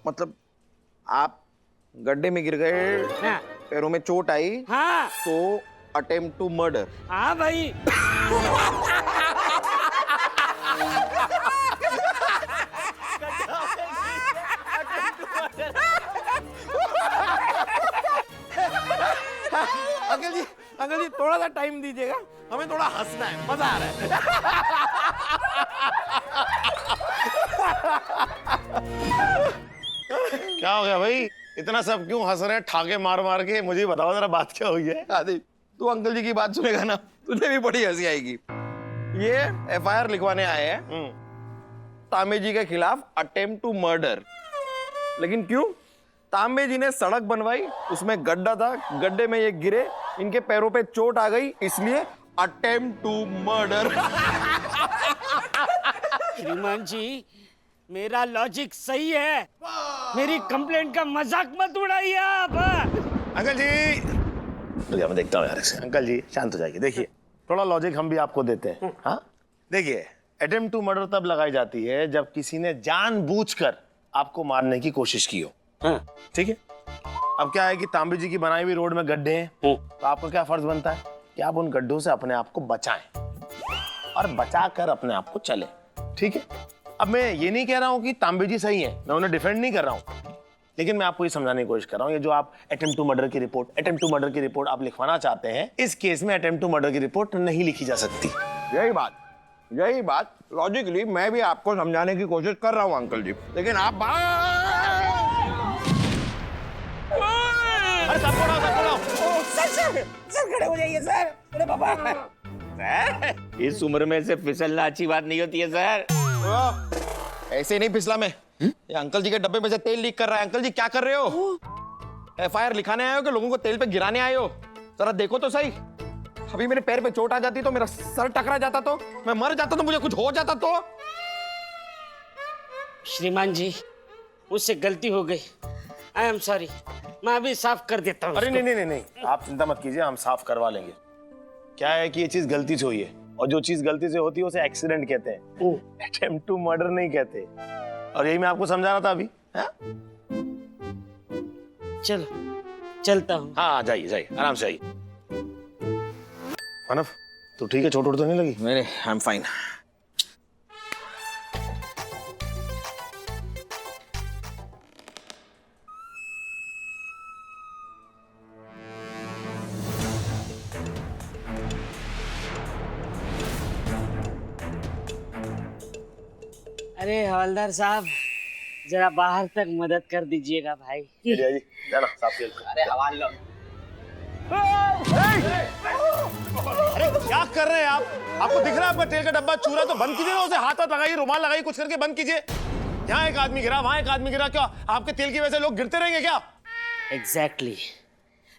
मतलब आप गड्ढे में गिर गए, हाँ। पैरों में चोट आई, हाँ तो अटेम्प्ट टू मर्डर। हाँ भाई। अंकल जी थोड़ा सा टाइम दीजिएगा, हमें थोड़ा हंसना है, मजा आ रहा है। क्या हो गया भाई, इतना सब क्यों हंस रहे हैं ठाके मार मार के? मुझे बताओ जरा बात क्या हुई है। आदि तू अंकल जी की बात सुनेगा ना, तुझे भी बड़ी हंसी आएगी। ये एफआईआर लिखवाने आए हैं तांबे जी के खिलाफ अटेम्प्ट टू मर्डर। लेकिन क्यों? तांबे जी ने सड़क बनवाई, उसमें गड्ढा था, गड्ढे में ये गिरे, इनके पैरों पे चोट आ गई, इसलिए अटेम्प्ट टू मर्डर। श्रीमान जी, मेरा लॉजिक सही है, मेरी कंप्लेंट का मजाक मत उड़ाइए आप। अंकल जी, मैं देखता हूँ यार इसे। अंकल जी शांत हो जाइए, देखिए थोड़ा लॉजिक हम भी आपको देते हैं। हाँ देखिए, अटेम्प्ट टू मर्डर तब लगाई जाती है जब किसी ने जानबूझकर आपको मारने की कोशिश की हो। ठीक है, अब क्या है कि तांबे जी की बनाई हुई रोड में गड्ढे हैं, तो आपका क्या फर्ज बनता है कि आप उन गड्ढों से अपने आप को बचाएं और बचा कर अपने आप को चले। ठीक है, अब मैं ये नहीं कह रहा हूं कि तांबे जी सही है, मैं उन्हें डिफेंड नहीं कर रहा हूं, लेकिन मैं आपको ये समझाने की कोशिश कर रहा हूं, ये जो आप अटेम्प्ट टू मर्डर की रिपोर्ट आप लिखवाना चाहते हैं, इस केस में अटेम्प्ट टू मर्डर की रिपोर्ट नहीं लिखी जा सकती। यही बात लॉजिकली मैं भी आपको समझाने की कोशिश कर रहा हूँ अंकल जी, लेकिन आप अरे सब पढ़ाओ। सर खड़े हो जाइए सर। अरे बाबा सर, इस उम्र में से फिसलना अच्छी बात नहीं होती है सर। ऐसे नहीं फिसला मैं, ये अंकल जी के डब्बे में से तेल लीक कर रहा है। अंकल जी क्या कर रहे हो? एफआईआर लिखाने आए हो कि लोगों को तेल पे गिराने आए हो? जरा देखो तो सही, अभी मेरे पैर पे चोट आ जाती तो, मेरा सर टकरा जाता तो, मैं मर जाता तो, मुझे कुछ हो जाता तो। श्रीमान जी, मुझसे गलती हो गई, आई एम सॉरी, मैं अभी साफ कर देता हूँ। अरे नहीं, आप चिंता मत कीजिए, हम साफ करवा लेंगे। क्या है कि ये चीज गलती से हुई है, और जो चीज गलती से होती है उसे एक्सीडेंट कहते हैं, अटेम्प्ट टू मर्डर नहीं कहते। और यही मैं आपको समझा रहा था अभी। चलो चलता हूँ। हाँ जाइए आराम से आइए। मानव तो ठीक है, चोट वोट तो नहीं लगी? नहीं, आई एम फाइन। अरे हवलदार साहब, जरा बाहर तक मदद कर दीजिएगा भाई। जाना साफ तेल। अरे हवाल लो। अरे क्या कर रहे हैं आप? आपको दिख रहा है आपका तेल का डब्बा चूरा, तो बंद कीजिए ना उसे, हाथ लगाइए, रुमाल लगाइए, कुछ करके बंद कीजिए। यहाँ एक आदमी गिरा, वहां एक आदमी गिरा, क्या आपके तेल की वजह से लोग गिरते रहेंगे क्या? एग्जैक्टली,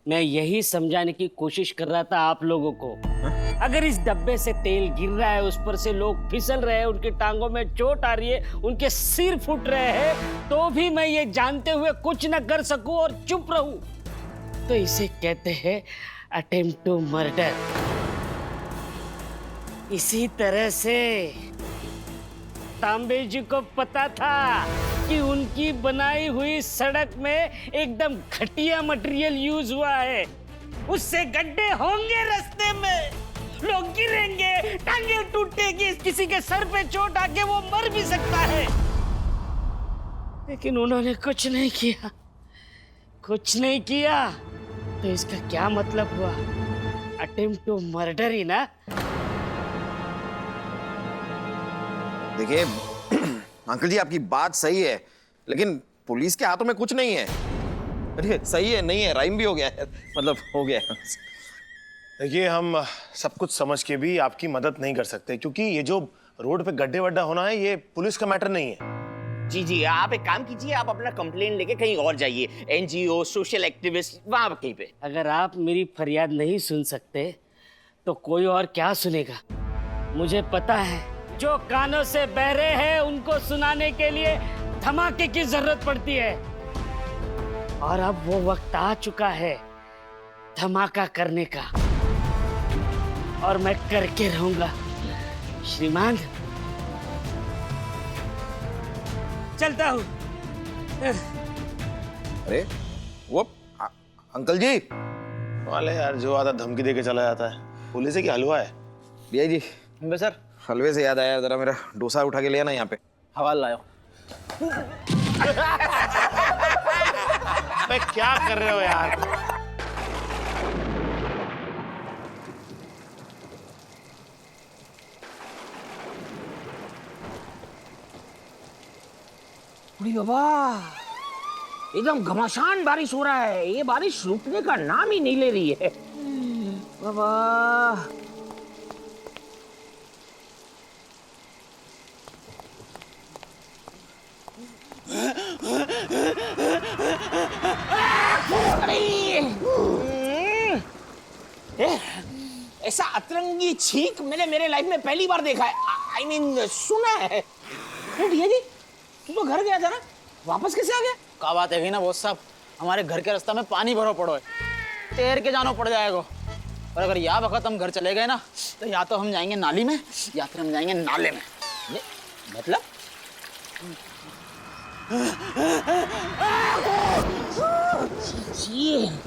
मैं यही समझाने की कोशिश कर रहा था आप लोगों को। अगर इस डब्बे से तेल गिर रहा है, उस पर से लोग फिसल रहे हैं, उनकी टांगों में चोट आ रही है, उनके सिर फूट रहे हैं, तो भी मैं ये जानते हुए कुछ न कर सकूं और चुप रहूं, तो इसे कहते हैं अटेम्प्ट टू मर्डर। इसी तरह से तांबे जी को पता था कि उनकी बनाई हुई सड़क में एकदम घटिया मटेरियल यूज हुआ है, उससे गड्ढे होंगे रास्ते में, लोग गिरेंगे, टांगे टूटेगी, किसी के सर पे चोट आके वो मर भी सकता है। लेकिन उन्होंने कुछ नहीं किया, तो इसका क्या मतलब हुआ? अटेम्प्ट टू मर्डर ही ना। देखिए अंकल जी, आपकी बात सही है, लेकिन पुलिस के हाथों में कुछ नहीं है। अरे सही है, नहीं है, राइम भी हो गया है, मतलब हो गया। देखिए, हम सब कुछ समझ के भी आपकी मदद नहीं कर सकते, क्योंकि ये जो रोड पे गड्ढे वड्ढा होना है, ये पुलिस का मैटर नहीं है। जी, आप एक काम कीजिए, आप अपना कंप्लेंट लेके कहीं और जाइए, एनजीओ, सोशल एक्टिविस्ट, वहां कहीं पे। अगर आप मेरी फरियाद नहीं सुन सकते तो कोई और क्या सुनेगा? मुझे पता है, जो कानों से बहरे हैं उनको सुनाने के लिए धमाके की जरूरत पड़ती है, और अब वो वक्त आ चुका है धमाका करने का, और मैं करके रहूंगा। श्रीमान, चलता हूं। अरे वो अंकल जी। वाले यार, जो आता धमकी दे के चला जाता है। पुलिस है कि हलवा है? भैया जी सर हलवे से याद आया, जरा मेरा डोसा उठा के ले आना यहाँ पे। हवाल लाओ। अबे क्या कर रहे हो यार? अरे बाबा, एकदम घमासान बारिश हो रहा है। ये बारिश रुकने का नाम ही नहीं ले रही है बाबा। ऐसा अतरंगी छींक मैंने मेरे लाइफ में पहली बार देखा है। आई मीन सुना है। भैया जी, तू तो घर गया था ना, वापस कैसे आ गया? का बात है ना बॉस साहब, हमारे घर के रास्ते में पानी भरो पड़ो है, तैर के जाना पड़ जाएगा। और अगर या वक्त हम घर चले गए ना, तो या तो हम जाएंगे नाली में या फिर हम जाएंगे नाले में। मतलब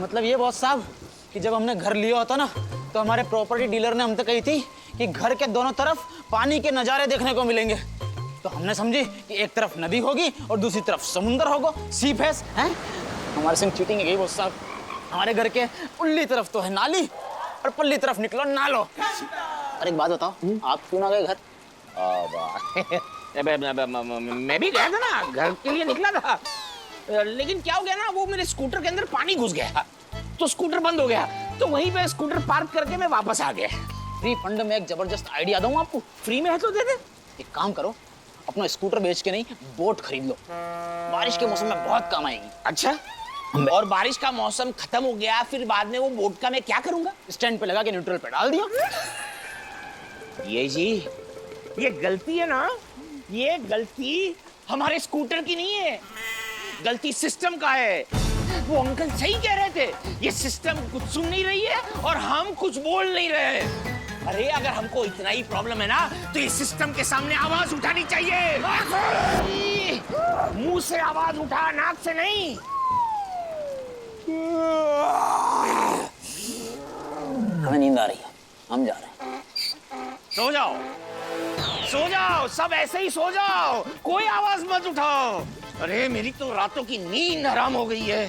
मतलब ये बॉस साहब कि जब हमने घर लिया होता ना, तो हमारे प्रॉपर्टी डीलर ने हमसे कही थी कि घर के दोनों तरफ पानी के नज़ारे देखने को मिलेंगे। तो हमने समझी कि एक तरफ नदी होगी और दूसरी तरफ समुंदर होगा, सी फेस हैं। हमारे संग चीटिंग गई बॉस साहब। हमारे घर के उल्ली तरफ तो है नाली और पल्ली तरफ निकलो नालो। और एक बात बताओ, आप क्यों ना गए घर? मैं भी गया था ना, घर के लिए निकला था, लेकिन क्या हो गया ना, वो मेरे स्कूटर के अंदर पानी घुस गया तो स्कूटर बंद हो गया। तो वहीं पे स्कूटर पार्क करके मैं वापस आ गया। फ्री फंड में एक जबरदस्त आइडिया दूं आपको। फ्री में है तो दे दे। एक काम करो, अपना स्कूटर बेच के नहीं बोट खरीद लो, बारिश के मौसम में बहुत काम आएगी। अच्छा, और बारिश का मौसम खत्म हो गया, फिर बाद में वो बोट का मैं क्या करूंगा? स्टैंड पे लगा के न्यूट्रल पे डाल दिया। ये जी, ये गलती है ना, ये गलती हमारे स्कूटर की नहीं है, गलती सिस्टम का है। वो अंकल सही कह रहे थे, ये सिस्टम कुछ सुन नहीं रही है और हम कुछ बोल नहीं रहे। अरे अगर हमको इतना ही प्रॉब्लम है ना, तो इस सिस्टम के सामने आवाज उठानी चाहिए। मुंह से आवाज उठा, नाक से नहीं। हमें नींद आ रही है, हम जा रहे हैं। सो जाओ, सो जाओ, सब ऐसे ही सो जाओ, कोई आवाज मत उठाओ। अरे मेरी तो रातों की नींद हराम हो गई है।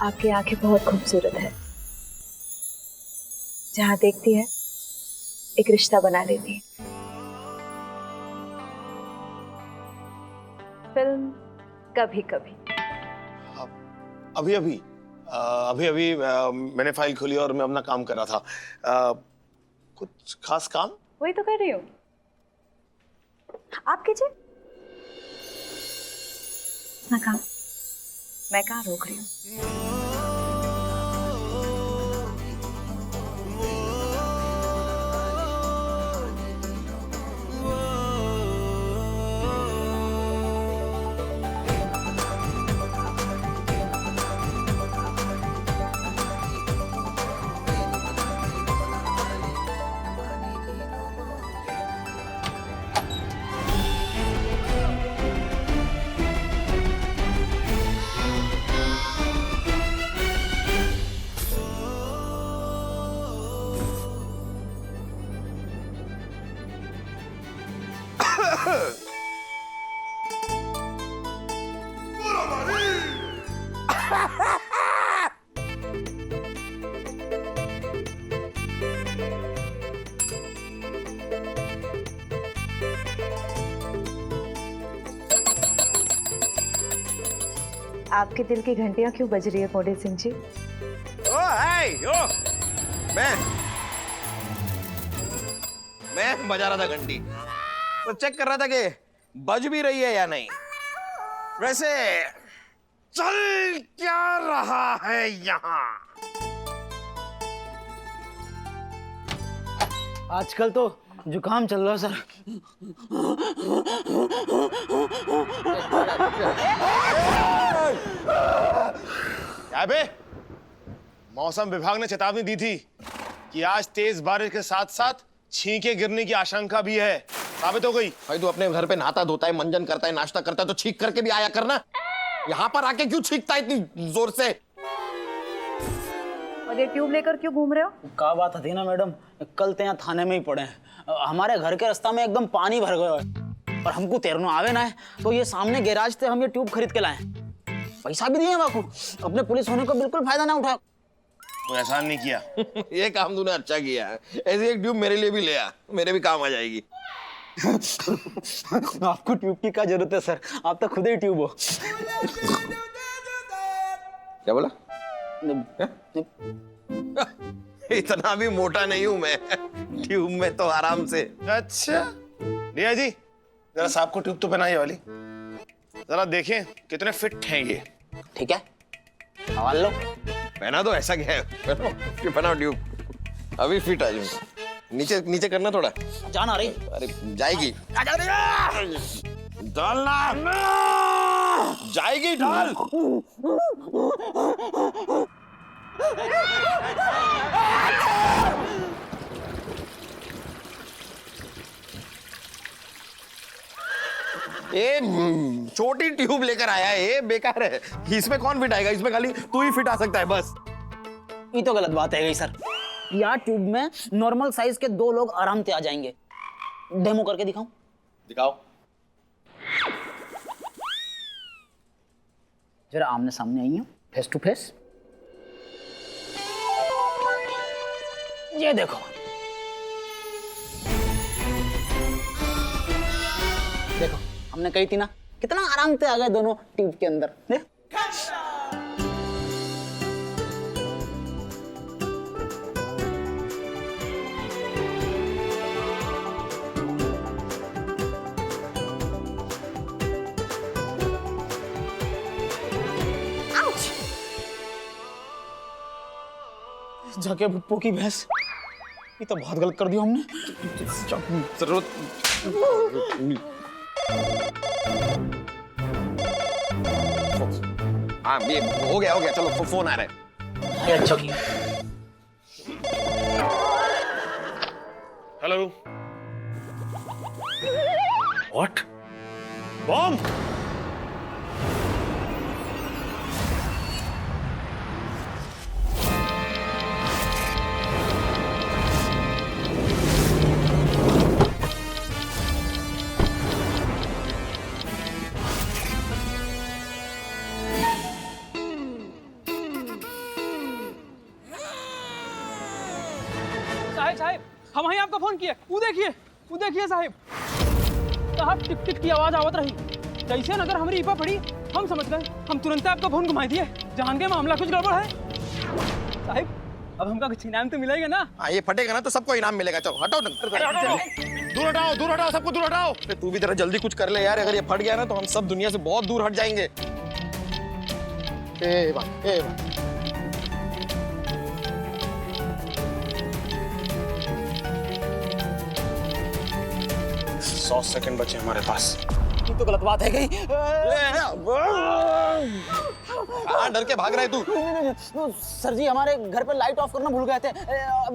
आपकी आंखें बहुत खूबसूरत है, जहां देखती है एक रिश्ता बना लेती है। फिल्म कभी कभी। अभी मैंने फाइल खोली और मैं अपना काम कर रहा था। कुछ खास काम? वही तो कर रही हूँ। आप कीजिए ना काम, मैं कहाँ रोक रही हूँ। आपके दिल की घंटियां क्यों बज रही है मोटे सिंह जी? ओ हाय ओ मैं बजा रहा था घंटी, तो चेक कर रहा था कि बज भी रही है या नहीं। वैसे चल क्या रहा है यहाँ? आजकल तो जुकाम चल रहा है सर। क्या बे? मौसम विभाग ने चेतावनी दी थी कि आज तेज बारिश के साथ साथ छींके गिरने की आशंका भी है। साबित हो गई। भाई तू अपने घर पे नहाता धोता है, मंजन करता है, नाश्ता करता है, तो छींक करके भी आया करना। यहाँ पर आके क्यों छींकता है इतनी जोर से? और ये ट्यूब लेकर क्यों घूम रहे हो? क्या बात थी ना मैडम, कल तो यहाँ थाने में ही पड़े हैं। हमारे घर के रास्ता में एकदम पानी भर गया है और हमको तैरना आवे ना है, तो ये सामने गैराज से हम ये ट्यूब खरीद के लाए। पैसा भी दिए बापू, अपने पुलिस होने को बिल्कुल फायदा ना उठाया। कोई एहसान नहीं किया। ये काम तूने अच्छा किया है। ऐसी एक ट्यूब मेरे लिए भी ले आ, मेरे भी काम आ जाएगी। आपको ट्यूब की क्या जरूरत है सर, आप तो खुद ही ट्यूब हो। क्या बोला? इतना भी मोटा नहीं हूं मैं, ट्यूब में तो आराम से। अच्छा रिया जी, जरा साहब को ट्यूब तो पहनाइए वाली, जरा देखें कितने फिट हैं ये। ठीक है, हवाल लो। पहना तो ऐसा क्या है, पहनाओ ट्यूब। अभी फिट आ जाऊंगा। नीचे नीचे करना थोड़ा। जान आ रही। अरे जाएगी, डालना जाएगी, डाल। ये छोटी ट्यूब लेकर आया है, ये बेकार है। इसमें कौन फिट आएगा? इसमें खाली तू ही फिट आ सकता है बस। ये तो गलत बात है गई सर। यार ट्यूब में नॉर्मल साइज के 2 लोग आराम से आ जाएंगे। डेमो करके दिखाऊं? दिखाओ। जरा आमने सामने आई हो, फेस टू फेस। ये देखो, देखो हमने कही थी ना, कितना आराम से आ गए दोनों ट्यूब के अंदर। देख। जाके भुप्पो की भैंस, ये तो बहुत गलत कर दिया हमने। जरूरत हाँ, ये हो गया चलो, फोन आ रहा है। अच्छा किया। हेलो। व्हाट? बॉम्ब? साहिब, हम ही आपका फोन किए। वो देखिए साहिब टिक टिक की आवाज आवत रही। जैसे अगर हमारी ईपा पड़ी, हम समझ गए। हम तुरंत आपका फोन घुमा दिए, जान के मामला कुछ गड़बड़ है। साहिब अब हमका कुछ इनाम तो मिलेगा ना? हाँ, ये फटेगा ना तो सबको इनाम मिलेगा। चलो हटाओ, दूर हटाओ, सबको दूर हटाओ। तू भी जरा जल्दी कुछ कर ले यार। अगर ये फट गया ना तो हम सब दुनिया से बहुत दूर हट जाएंगे। ए बा। 100 सेकंड बचे हमारे पास। ये तो गलत बात है गई। हाँ, डर के भाग रहा है तू? सर जी, हमारे घर पे लाइट ऑफ करना भूल गए थे।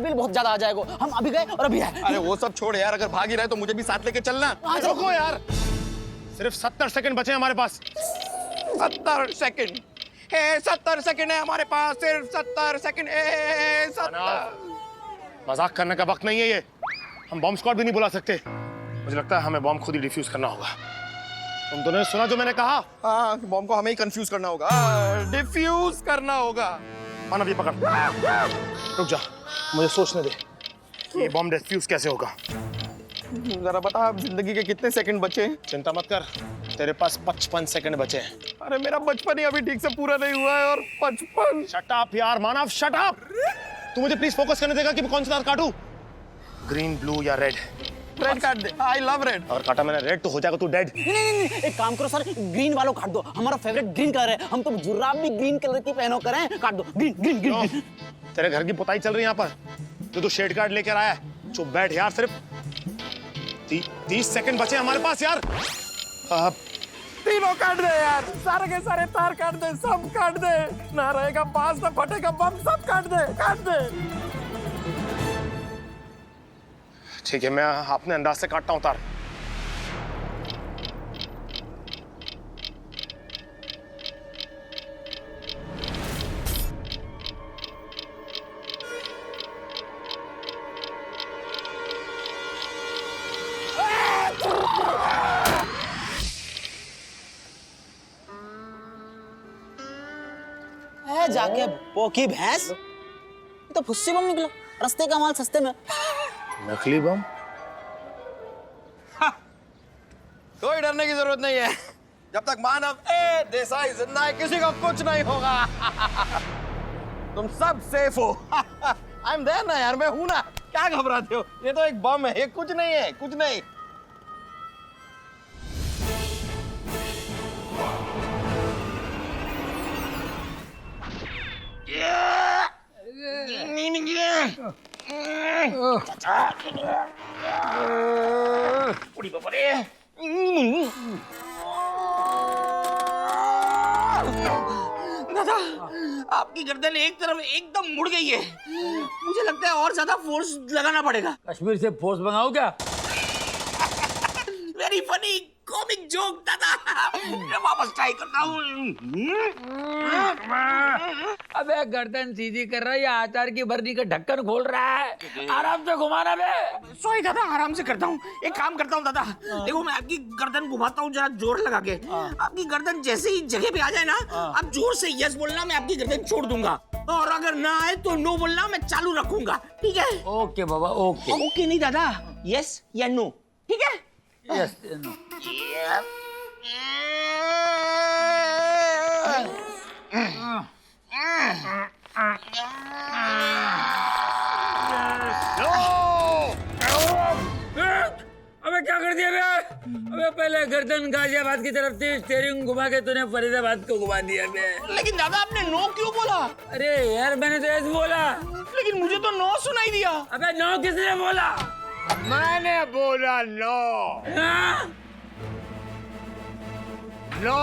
बिल बहुत ज्यादा आ जाएगा। हम अभी गए और अभी आए। अरे वो सब छोड़ यार, अगर भाग ही रहा है तो मुझे भी साथ लेके चलना। रुको यार, सिर्फ 70 सेकंड बचे हमारे पास। 70 सेकंड है, 70 सेकंड है हमारे पास, सिर्फ 70 सेकंड है। मजाक करने का वक्त नहीं है ये। हम बॉम्ब स्क्वाड भी नहीं बुला सकते। मुझे लगता है हमें बॉम्ब खुद ही डिफ्यूज करना होगा। तुम दोनों ने सुना जो मैंने कहा? हाँ, बॉम्ब को हमें ही कंफ्यूज करना होगा, डिफ्यूज करना होगा। मानव ये पकड़, रुक जा, मुझे सोचने दे कि ये बॉम्ब डिफ्यूज कैसे होगा। जरा बता, अब जिंदगी के कितने सेकंड बचे हैं? चिंता मत कर, तेरे पास 55 सेकंड बचे हैं। अरे मेरा बचपन ही अभी ठीक से पूरा नहीं हुआ है और 55। शट अप यार मानव, शट अप। तू मुझे प्लीज फोकस करने देगा कि मैं कौन सा तार काटूं? ग्रीन, ब्लू या रेड? रेड काट दे, आई लव रेड। और काटा मैंने रेड तो हो जाएगा तू डेड। नहीं, एक काम करो सर, ग्रीन वालों काट दो, हमारा फेवरेट ग्रीन कलर है, हम तो जुर्राब भी ग्रीन कलर की पहनो करें, काट दो, ग्रीन ग्रीन ग्रीन। तेरे घर की पुताई चल रही है यहाँ पर, तो तू शेड कार्ड लेकर आया है। चुप बैठ यार, सिर्फ 30 सेकंड बचे हमारे पास यार। तीनों काट दे यार, सारे के सारे तार काट दे, सब काट दे, ना रहेगा बांस ना फटेगा बम, सब काट दे, काट दे। ठीक है, मैं अपने अंदाज से काटता हूँ तार। जाके पोकी भैंस, ये तो फुस्सी बम निकला, रास्ते का माल सस्ते में। नकली बम? कोई डरने की जरूरत नहीं है, जब तक मानव देसाई जिंदा है किसी को कुछ नहीं होगा। तुम सब सेफ हो। आई एम देयर ना यार, मैं हूं ना, क्या घबराते हो? ये तो एक बम है, ये कुछ नहीं है, कुछ नहीं। उड़ी बाबा रे। दादा, आपकी गर्दन एक तरफ एकदम मुड़ गई है, मुझे लगता है और ज्यादा फोर्स लगाना पड़ेगा। कश्मीर से फोर्स मंगाओ क्या? वेरी फनी कॉमिक जोक दादा, मैं वापस ट्राई करता हूँ। अबे गर्दन सीधी कर रहा है या आचार की बरनी का ढक्कन खोल रहा है? आराम से घुमाना बे। सॉरी दादा, आराम से करता हूँ। एक काम करता हूँ दादा, देखो मैं आपकी गर्दन घुमाता हूँ जरा जोर लगा के। आपकी गर्दन जैसे ही जगह पे आ जाए ना, आप जोर से यस बोलना, मैं आपकी गर्दन छोड़ दूंगा, और अगर ना आए तो नो बोलना, मैं चालू रखूंगा, ठीक है? ओके बाबा, ओके। ओके नहीं दादा, यस या नो, ठीक है? Yes no. अबे क्या कर दिया बे? अबे पहले गर्दन गाजियाबाद की तरफ थी, स्टीयरिंग घुमा के तूने फरीदाबाद को घुमा दिया बे। लेकिन दादा आपने नो क्यों बोला? अरे यार मैंने तो ऐसे बोला। लेकिन मुझे तो नो सुनाई दिया। अबे नो किसने बोला? मैंने बोला नो। हाँ? नो।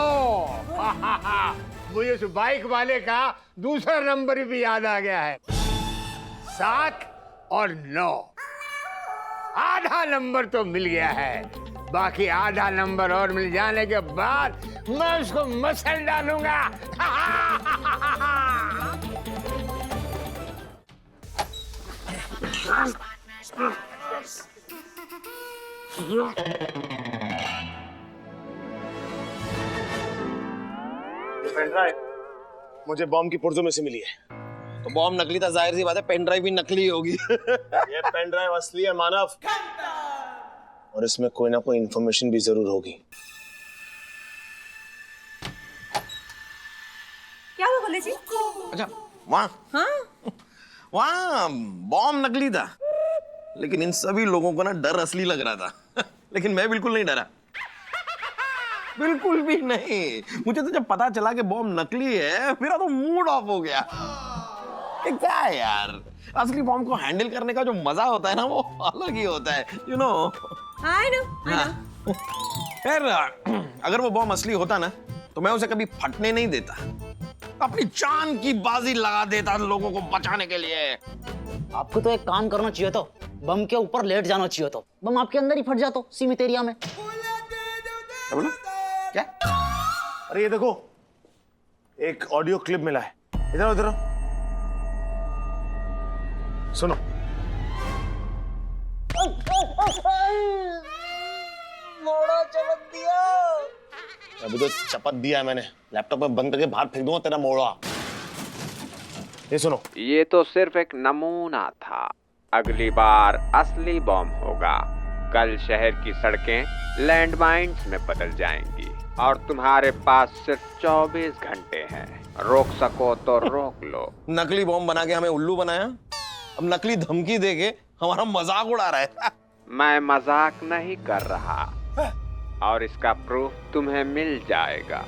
मुझे उस बाइक वाले का दूसरा नंबर भी याद आ गया है, 7 और 9। आधा नंबर तो मिल गया है, बाकी आधा नंबर और मिल जाने के बाद मैं उसको मसल डालूंगा। पेन ड्राइव मुझे बॉम्ब की पुर्जों में से मिली है। तो बॉम्ब नकली था, जाहिर सी बात है पेन ड्राइव भी नकली होगी। ये पेन ड्राइव असली है मानव, और इसमें कोई ना कोई इंफॉर्मेशन भी जरूर होगी। क्या हुआ भोले जी? अच्छा, वहाँ बॉम्ब नकली था, लेकिन इन सभी लोगों को ना डर असली लग रहा था। लेकिन मैं बिल्कुल नहीं डरा, बिल्कुल भी नहीं। मुझे तो जब पता चला कि बॉम्ब नकली है, मेरा तो मूड ऑफ हो गया। ये क्या है यार, असली बॉम्ब को हैंडल करने का जो मजा होता है ना, वो अलग ही होता है, यू नो। I know. खैर, अगर वो बॉम्ब असली होता ना, तो मैं उसे कभी फटने नहीं देता, अपनी जान की बाजी लगा देता लोगों को बचाने के लिए। आपको तो एक काम करना चाहिए, तो बम के ऊपर लेट जाना चाहिए, तो बम आपके अंदर ही फट जाता सीमित एरिया में। क्या बोला? क्या? अरे ये देखो, एक ऑडियो क्लिप मिला है, इधर उधर सुनो। अभी तो चपत दिया है मैंने, लैपटॉप में बंद करके बाहर फेंक दूंगा तेरा मोड़ा। ये सुनो, ये तो सिर्फ एक नमूना था, अगली बार असली बॉम्ब होगा। कल शहर की सड़कें लैंडमाइंस में बदल जाएंगी और तुम्हारे पास सिर्फ 24 घंटे हैं। रोक सको तो रोक लो। नकली बॉम्ब बना के हमें उल्लू बनाया, अब नकली धमकी दे के हमारा मजाक उड़ा रहा है। मैं मजाक नहीं कर रहा और इसका प्रूफ तुम्हें मिल जाएगा।